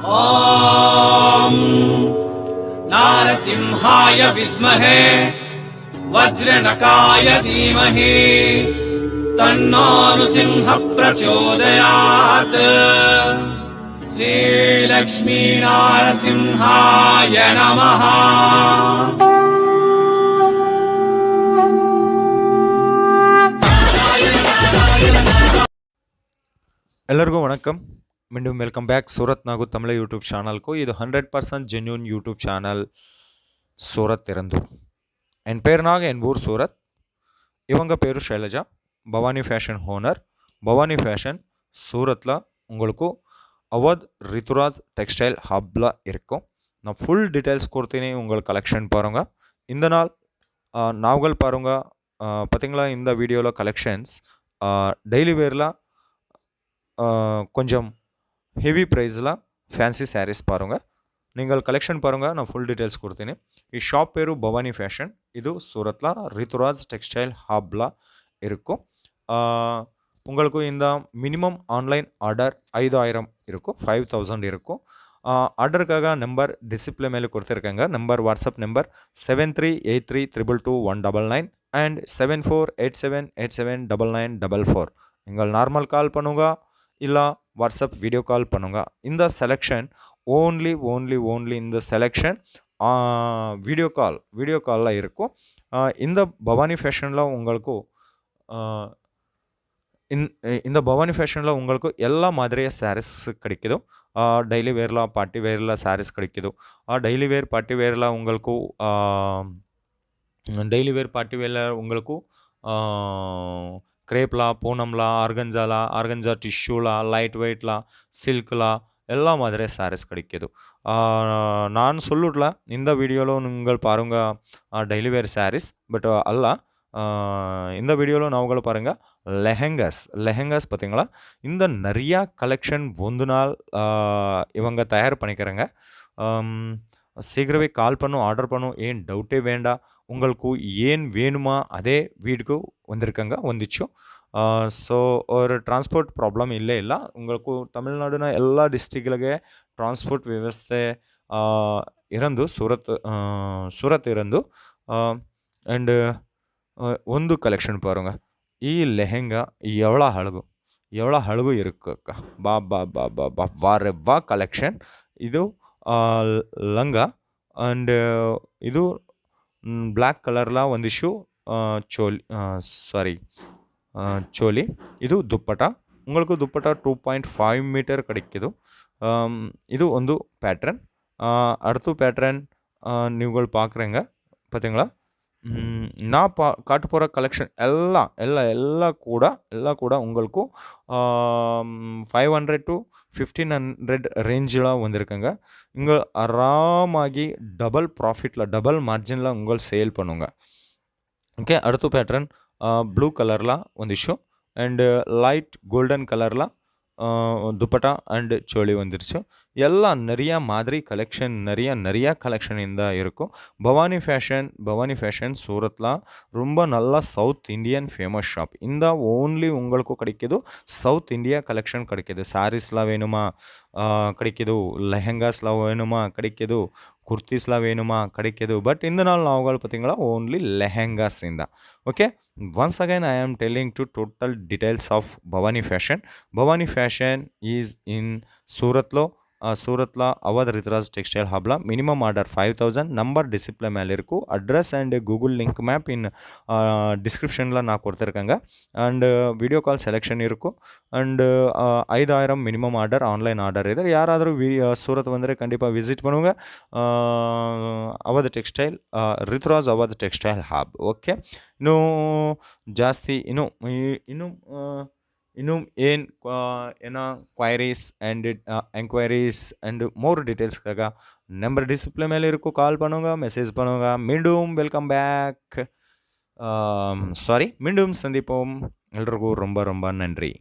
ॐ नारसिंहाय विद्महे वज्रनकाय धीमहि तन्नो नृसिंहः प्रचोदयात्। श्रीलक्ष्मी नारसिंहाय नमः। ಎಲ್ಲರಿಗೂ ವಣಕಂ. மீண்டும் welcome back Surat Nagu Tamil YouTube சேனலுக்கு. இது 100% ஜென்யூன் யூடியூப் சேனல் சூரத் இறந்தூர். என் பேர் நாக, என் ஊர் சூரத். இவங்க பேர் Shailaja, Bhavani fashion owner. Bhavani fashion சூரத்தில் உங்களுக்கு அவத் ரித்துராஜ் டெக்ஸ்டைல் ஹப்பில் இருக்கும். நான் ஃபுல் டீட்டெயில்ஸ் கொடுத்தேனே. உங்கள் கலெக்ஷன் பாருங்கள். இந்த நாள் நாவல் பாருங்கள். பார்த்தீங்களா, இந்த வீடியோவில் கலெக்ஷன்ஸ் டெய்லி வேரில் கொஞ்சம் ஹெவி ப்ரைஸில் ಫ್ಯಾನ್ಸಿ ಸ್ಯಾರೀಸ್ பாருங்கள். நீங்கள் கலெக்ஷன் பாருங்கள். நான் ஃபுல் டீட்டெயில்ஸ் கொடுத்தேನೆ. ಈ ಶಾಪ್ பேரு பவானி ஃபேஷன். இது சூரத்தில் ரித்துராஜ் டெக்ஸ்டைல் ஹப்பில் இருக்கும். உங்களுக்கு இந்த மினிமம் ஆன்லைன் ஆர்டர் 5000 இருக்கும், 5000 இருக்கும். ஆர்டருக்காக நம்பர் டிஸ்பிளே மேலே கொடுத்துருக்காங்க. Number WhatsApp number 7383222199 and 7487879944. நீங்கள் நார்மல் கால் பண்ணுங்க, இல்லை வாட்ஸ்அப் வீடியோ கால் பண்ணுங்க. இந்த செலெக்ஷன் ஓன்லி இந்த செலெக்ஷன் வீடியோ காலில் இருக்கும். இந்த பவானி ஃபேஷனில் உங்களுக்கு இந்த பவானி ஃபேஷனில் உங்களுக்கு எல்லா மாதிரியாக சாரீஸ் கிடைக்குது. டெய்லி வேரில், பார்ட்டி வேரில் சாரீஸ் கிடைக்குது. டெய்லி வேர் பார்ட்டி வேரில் உங்களுக்கு ಕ್ರೇಪ್ಲಾ, ಪೂನಮ್ಲಾ, ಆರ್ಗಂಜಾ ಟಿಶ್ಯೂಲಾ, ಲೈಟ್ ವೆಯ್ಟ್ಲಾ, சில்க்லா எல்லா மாதிரி சாரீஸ் கிடைக்கிது. நான் சொல்லல இந்த வீடியோவில் நீங்கள் பாருங்க டெய்லி வேர் சாரீஸ். பட் அல்ல, இந்த வீடியோவில் நாவுகளை பாருங்கள் லெஹெங்காஸ் பார்த்தீங்களா. இந்த நிறையா கலெக்ஷன் ಒಂದು நாள் இவங்க தயார் பண்ணிக்கிறாங்க. சீக்கிரமே கால் பண்ணும், ஆர்டர் பண்ணும், ஏன் டவுட்டே வேண்டாம். உங்களுக்கு ஏன் வேணுமா அதே வீட்டுக்கு வந்துச்சு. ஸோ ஒரு ಟ್ರಾನ್ಸ್ಪೋರ್ಟ್ ಪ್ರಾಬ್ಲಮ್ ಇಲ್ಲ. உங்களுக்கு ತಮಿಳುನಾಡಿನ ಎಲ್ಲ ಡಿಸ್ಟ್ರಿಕ್ಟ್ಗಳಿಗೆ ಟ್ರಾನ್ಸ್ಪೋರ್ಟ್ ವ್ಯವಸ್ಥೆ ಇರಂದು ಸೂರತ್ ಇರಂದು. ಆ್ಯಂಡ್ ಒಂದು ಕಲೆಕ್ಷನ್ ಪಾರುಂಗ. ಈ ಲೆಹೆಂಗಾ ಎವಳ ಹಳಗು ಇರುಕ್ಕ ಬಾ ವಾರೆವ್ವಾ ಕಲೆಕ್ಷನ್. ಇದು ಲಂಗ ಆ್ಯಂಡ್ ಇದು ಬ್ಲ್ಯಾಕ್ ಕಲರ್ಲ ಒಂದಿಶು ಚೋಲಿ. ಇದು ದುಪ್ಪಟ. உங்களுக்கு ದುಪ್ಪಟ 2.5 மீட்டர் கிடைக்குது. இது ಒಂದು ಪ್ಯಾಟ್ರನ್. அடுத்த ಪ್ಯಾಟ್ರನ್ ನೀವುಗಳು பார்க்குறீங்க பார்த்தீங்களா. நான் காட்ட போகிற கலெக்ஷன் எல்லாம் கூட உங்களுக்கு 500 to 1500 ரேஞ்சில் வந்திருக்குங்க. இங்கே ஆராமாகி டபுள் ப்ராஃபிட்டில், டபுள் மார்ஜினில் உங்கள் சேல் பண்ணுங்க. ஓகே, அடுத்த பேட்டர்ன் ப்ளூ கலரில் வந்துச்சு அண்டு லைட் கோல்டன் கலரில் ದುಪ್ಪಟ அண்டு சோலி வந்துருச்சு. எல்லாம் நிறையா மாதிரி கலெக்ஷன், நிறையா கலெக்ஷன் இந்த இருக்கும். பவானி ஃபேஷன் சூரத்தில் ரொம்ப நல்லா சவுத் இண்டியன் ஃபேமஸ் ஷாப். இந்த ஓன்லி உங்களுக்கு கிடைக்கிது சவுத் இந்தியா கலெக்ஷன் கிடைக்கிது. சாரீஸ்லாம் வேணுமா கிடைக்கிது, லெஹெங்காஸ்லாம் வேணுமா கிடைக்கிது, குர்த்திஸ்லாம் வேணுமா கிடைக்கிது. பட் இந்த நாள் நாவுகள் பார்த்தீங்களா ஓன்லி லெஹெங்காஸ் இந்த. Okay, once again I am telling to total details of Bhavani Fashion is in Suratlo. ಸೂರತ್ಲ ಅವಧ್ ರಿತುರಾಜ್ ಟೆಕ್ಸ್ಟೈಲ್ ಹಬ್ಲ. Minimum order 5000. ನಂಬರ್ ಡಿಸ್ಪ್ಲೇ ಮೇಲೆ ಇருக்கு. Address and Google link map in டிஸ்கிரிப்ஷனில் நான் கொடுத்துருக்கேங்க. அண்டு வீடியோ கால் செலெக்ஷன் இருக்கும். And 5000 minimum order, online order ಇದೆ. ಯಾರಾದರೂ ಸೂರತ್ ಬಂದರೆ ಕண்டிப்பாக ವಿಸಿಟ್ பண்ணுங்க. Avadh textile, Rituraj Avadh textile hub. Okay, ಇನ್ನೂ ಜಾಸ್ತಿ ಇನ್ನೂ ಏನೋ queries and enquiries and more ಡೀಟೇಲ್ಸ್ಗಾಗ ನಂಬರ್ ಡಿಸ್ಪ್ಲೇ ಮೇಲೆ ಇರಕ್ಕೂ ಕಾಲ್ பண்ணுங்க, மெசேஜ் பண்ணுங்க. மீண்டும் வெல்கம் பேக். மீண்டும் சந்திப்போம். எல்லோருக்கும் ரொம்ப ரொம்ப நன்றி.